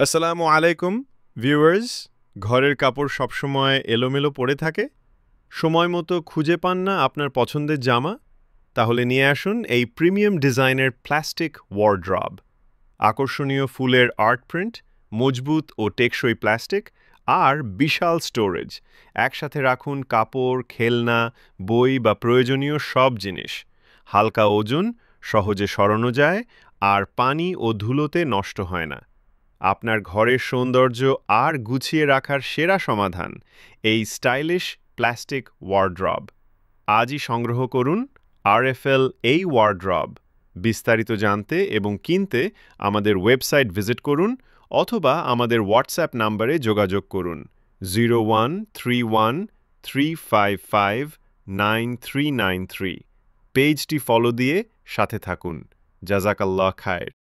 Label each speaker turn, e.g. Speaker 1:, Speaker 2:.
Speaker 1: আসসালামু আলাইকুম ভিউয়ার্স। ঘরের কাপড় সবসময় এলোমেলো পড়ে থাকে, সময় মতো খুঁজে পান না আপনার পছন্দের জামা? তাহলে নিয়ে আসুন এই প্রিমিয়াম ডিজাইনের প্লাস্টিক ওয়ারড্রব। আকর্ষণীয় ফুলের আর্ট প্রিন্ট, মজবুত ও টেকসই প্লাস্টিক আর বিশাল স্টোরেজ। একসাথে রাখুন কাপড়, খেলনা, বই বা প্রয়োজনীয় সব জিনিস। হালকা ওজন, সহজে সরানো যায় আর পানি ও ধুলোতে নষ্ট হয় না। আপনার ঘরের সৌন্দর্য আর গুছিয়ে রাখার সেরা সমাধান এই স্টাইলিশ প্লাস্টিক ওয়ারড্রব। আজই সংগ্রহ করুন আরএফএল এই ওয়ারড্রব। বিস্তারিত জানতে এবং কিনতে আমাদের ওয়েবসাইট ভিজিট করুন অথবা আমাদের হোয়াটসঅ্যাপ নম্বরে যোগাযোগ করুন 013135599393। পেজটি ফলো দিয়ে সাথে থাকুন। জাজাকাল্লাহ খায়ের।